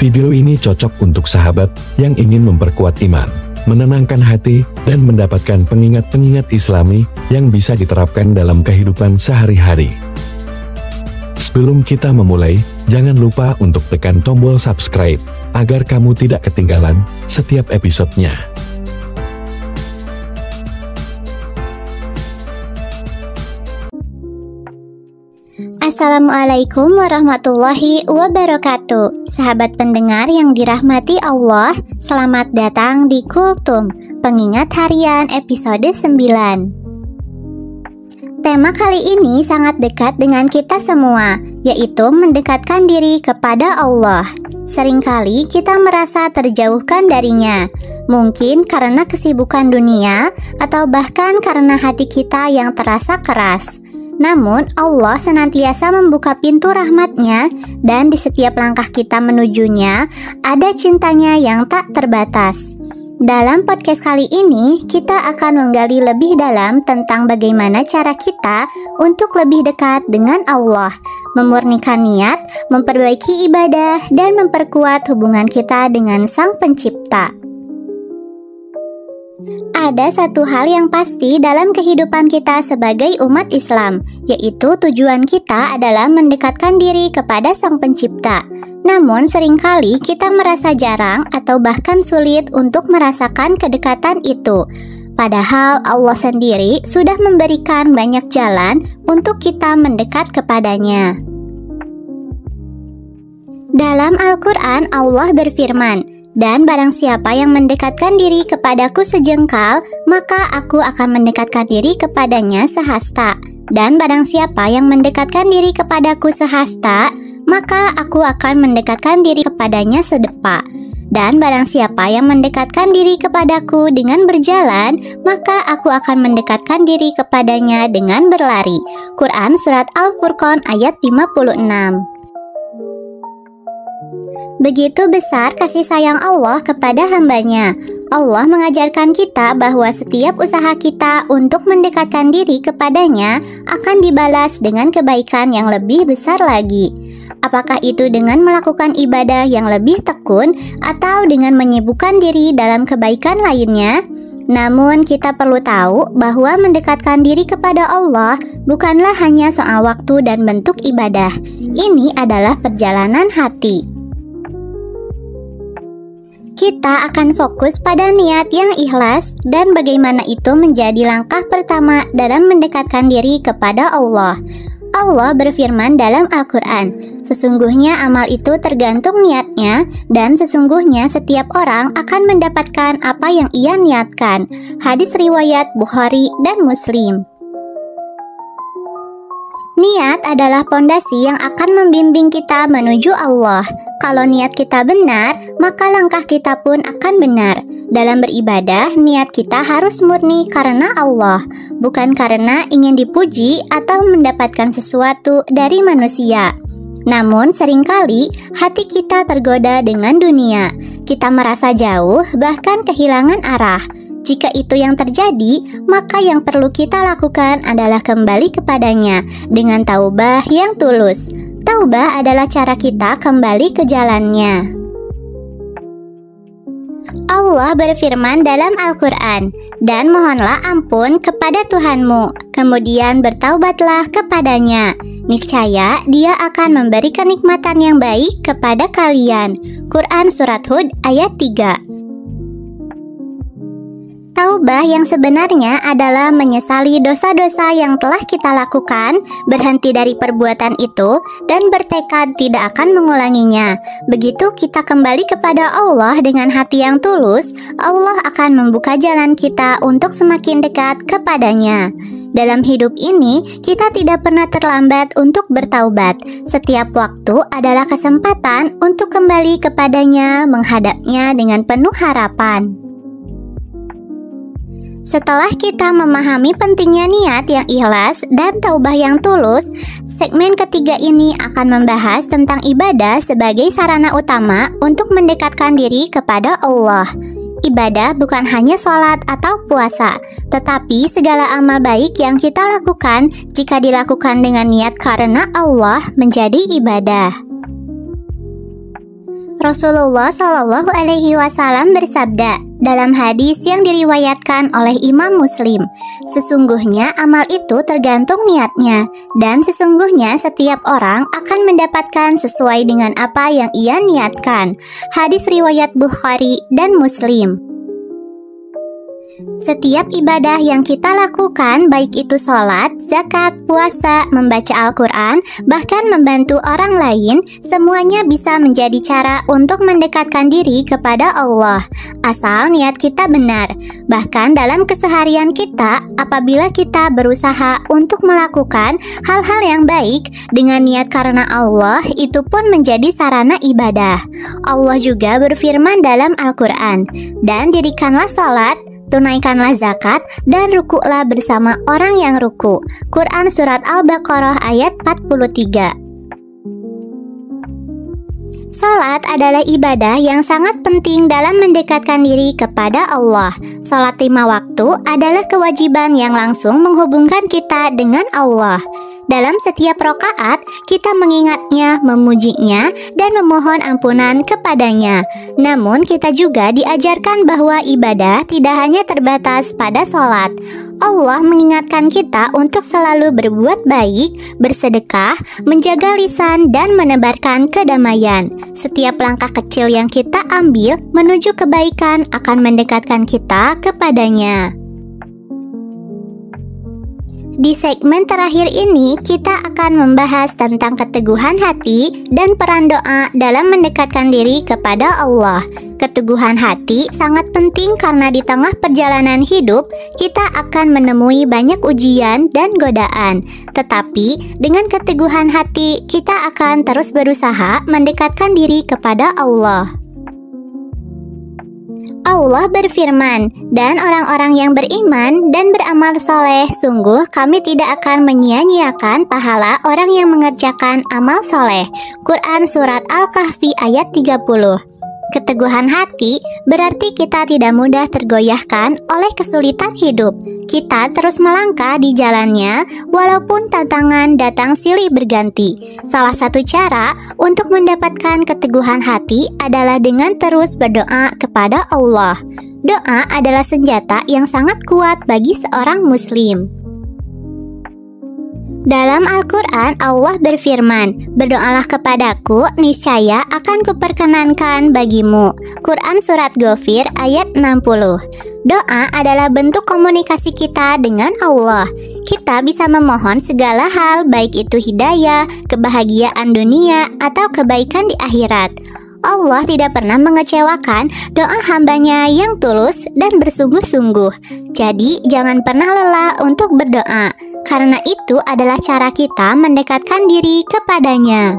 Video ini cocok untuk sahabat yang ingin memperkuat iman, menenangkan hati, dan mendapatkan pengingat-pengingat Islami yang bisa diterapkan dalam kehidupan sehari-hari. Sebelum kita memulai, jangan lupa untuk tekan tombol subscribe, agar kamu tidak ketinggalan setiap episodenya. Assalamualaikum warahmatullahi wabarakatuh. Sahabat pendengar yang dirahmati Allah, selamat datang di Kultum, pengingat harian episode 9. Tema kali ini sangat dekat dengan kita semua, yaitu mendekatkan diri kepada Allah. Seringkali kita merasa terjauhkan darinya, mungkin karena kesibukan dunia atau bahkan karena hati kita yang terasa keras. Namun, Allah senantiasa membuka pintu rahmat-Nya, dan di setiap langkah kita menujunya, ada cintanya yang tak terbatas. Dalam podcast kali ini, kita akan menggali lebih dalam tentang bagaimana cara kita untuk lebih dekat dengan Allah, memurnikan niat, memperbaiki ibadah, dan memperkuat hubungan kita dengan Sang Pencipta. Ada satu hal yang pasti dalam kehidupan kita sebagai umat Islam, yaitu tujuan kita adalah mendekatkan diri kepada Sang Pencipta. Namun seringkali kita merasa jarang atau bahkan sulit untuk merasakan kedekatan itu. Padahal Allah sendiri sudah memberikan banyak jalan untuk kita mendekat kepadanya. Dalam Al-Quran, Allah berfirman, "Dan barang siapa yang mendekatkan diri kepadaku sejengkal, maka aku akan mendekatkan diri kepadanya sehasta. Dan barang siapa yang mendekatkan diri kepadaku sehasta, maka aku akan mendekatkan diri kepadanya sedepa. Dan barang siapa yang mendekatkan diri kepadaku dengan berjalan, maka aku akan mendekatkan diri kepadanya dengan berlari." Quran Surat Al-Furqan ayat 56. Begitu besar kasih sayang Allah kepada hambanya. Allah mengajarkan kita bahwa setiap usaha kita untuk mendekatkan diri kepadanya akan dibalas dengan kebaikan yang lebih besar lagi. Apakah itu dengan melakukan ibadah yang lebih tekun atau dengan menyibukkan diri dalam kebaikan lainnya? Namun kita perlu tahu bahwa mendekatkan diri kepada Allah bukanlah hanya soal waktu dan bentuk ibadah. Ini adalah perjalanan hati. Kita akan fokus pada niat yang ikhlas dan bagaimana itu menjadi langkah pertama dalam mendekatkan diri kepada Allah. Allah berfirman dalam Al-Quran, "Sesungguhnya amal itu tergantung niatnya, dan sesungguhnya setiap orang akan mendapatkan apa yang ia niatkan." Hadis riwayat Bukhari dan Muslim. Niat adalah pondasi yang akan membimbing kita menuju Allah. Kalau niat kita benar, maka langkah kita pun akan benar. Dalam beribadah, niat kita harus murni karena Allah, bukan karena ingin dipuji atau mendapatkan sesuatu dari manusia. Namun seringkali hati kita tergoda dengan dunia. Kita merasa jauh, bahkan kehilangan arah. Jika itu yang terjadi, maka yang perlu kita lakukan adalah kembali kepadanya dengan taubah yang tulus. Taubah adalah cara kita kembali ke jalannya. Allah berfirman dalam Al-Quran, "Dan mohonlah ampun kepada Tuhanmu, kemudian bertaubatlah kepadanya. Niscaya Dia akan memberi kenikmatan yang baik kepada kalian." Quran Surat Hud ayat 3. Taubah yang sebenarnya adalah menyesali dosa-dosa yang telah kita lakukan, berhenti dari perbuatan itu, dan bertekad tidak akan mengulanginya. Begitu kita kembali kepada Allah dengan hati yang tulus, Allah akan membuka jalan kita untuk semakin dekat kepadanya. Dalam hidup ini, kita tidak pernah terlambat untuk bertaubat. Setiap waktu adalah kesempatan untuk kembali kepadanya, menghadapnya dengan penuh harapan. Setelah kita memahami pentingnya niat yang ikhlas dan taubah yang tulus, segmen ketiga ini akan membahas tentang ibadah sebagai sarana utama untuk mendekatkan diri kepada Allah. Ibadah bukan hanya sholat atau puasa, tetapi segala amal baik yang kita lakukan jika dilakukan dengan niat karena Allah menjadi ibadah. Rasulullah Shallallahu Alaihi Wasallam bersabda dalam hadis yang diriwayatkan oleh Imam Muslim, sesungguhnya amal itu tergantung niatnya, dan sesungguhnya setiap orang akan mendapatkan sesuai dengan apa yang ia niatkan. Hadis riwayat Bukhari dan Muslim. Setiap ibadah yang kita lakukan, baik itu sholat, zakat, puasa, membaca Al-Quran, bahkan membantu orang lain, semuanya bisa menjadi cara untuk mendekatkan diri kepada Allah, asal niat kita benar. Bahkan dalam keseharian kita, apabila kita berusaha untuk melakukan hal-hal yang baik dengan niat karena Allah, itu pun menjadi sarana ibadah. Allah juga berfirman dalam Al-Quran, dan dirikanlah sholat, tunaikanlah zakat, dan rukuklah bersama orang yang ruku. Quran Surat Al-Baqarah ayat 43. Salat adalah ibadah yang sangat penting dalam mendekatkan diri kepada Allah. Salat 5 waktu adalah kewajiban yang langsung menghubungkan kita dengan Allah. Dalam setiap rakaat, kita mengingatnya, memujinya, dan memohon ampunan kepadanya. Namun, kita juga diajarkan bahwa ibadah tidak hanya terbatas pada sholat. Allah mengingatkan kita untuk selalu berbuat baik, bersedekah, menjaga lisan, dan menebarkan kedamaian. Setiap langkah kecil yang kita ambil menuju kebaikan akan mendekatkan kita kepadanya. Di segmen terakhir ini, kita akan membahas tentang keteguhan hati dan peran doa dalam mendekatkan diri kepada Allah. Keteguhan hati sangat penting karena di tengah perjalanan hidup, kita akan menemui banyak ujian dan godaan. Tetapi, dengan keteguhan hati, kita akan terus berusaha mendekatkan diri kepada Allah. Allah berfirman, dan orang-orang yang beriman dan beramal soleh, sungguh kami tidak akan menyia-nyiakan pahala orang yang mengerjakan amal soleh. Quran Surat Al-Kahfi ayat 30. Keteguhan hati berarti kita tidak mudah tergoyahkan oleh kesulitan hidup. Kita terus melangkah di jalannya walaupun tantangan datang silih berganti. Salah satu cara untuk mendapatkan keteguhan hati adalah dengan terus berdoa kepada Allah. Doa adalah senjata yang sangat kuat bagi seorang muslim. Dalam Al-Quran, Allah berfirman, berdoalah kepadaku, niscaya akan kuperkenankan bagimu. Quran Surat Ghafir ayat 60. Doa adalah bentuk komunikasi kita dengan Allah. Kita bisa memohon segala hal, baik itu hidayah, kebahagiaan dunia, atau kebaikan di akhirat. Allah tidak pernah mengecewakan doa hambanya yang tulus dan bersungguh-sungguh. Jadi, jangan pernah lelah untuk berdoa, karena itu adalah cara kita mendekatkan diri kepadanya.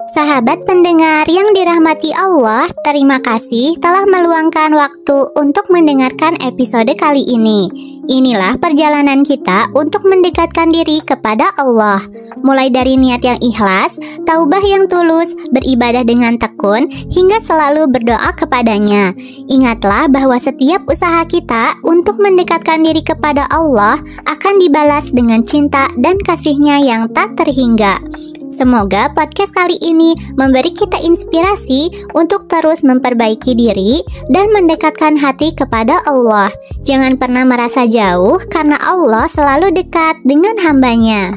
Sahabat pendengar yang dirahmati Allah, terima kasih telah meluangkan waktu untuk mendengarkan episode kali ini. Inilah perjalanan kita untuk mendekatkan diri kepada Allah. Mulai dari niat yang ikhlas, taubah yang tulus, beribadah dengan tekun, hingga selalu berdoa kepadanya. Ingatlah bahwa setiap usaha kita untuk mendekatkan diri kepada Allah akan dibalas dengan cinta dan kasih-Nya yang tak terhingga. Semoga podcast kali ini memberi kita inspirasi untuk terus memperbaiki diri dan mendekatkan hati kepada Allah. Jangan pernah merasa jauh karena Allah selalu dekat dengan hambanya.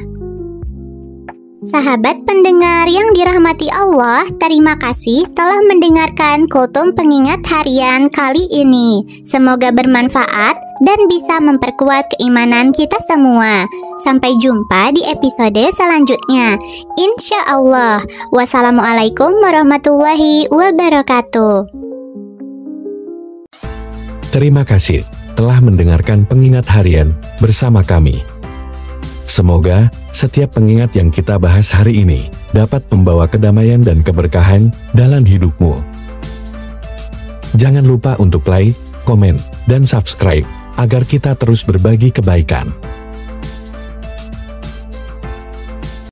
Sahabat pendengar yang dirahmati Allah, terima kasih telah mendengarkan Kultum Pengingat Harian kali ini. Semoga bermanfaat dan bisa memperkuat keimanan kita semua. Sampai jumpa di episode selanjutnya. Insya Allah. Wassalamualaikum warahmatullahi wabarakatuh. Terima kasih telah mendengarkan Pengingat Harian bersama kami. Semoga setiap pengingat yang kita bahas hari ini dapat membawa kedamaian dan keberkahan dalam hidupmu. Jangan lupa untuk like, komen, dan subscribe agar kita terus berbagi kebaikan.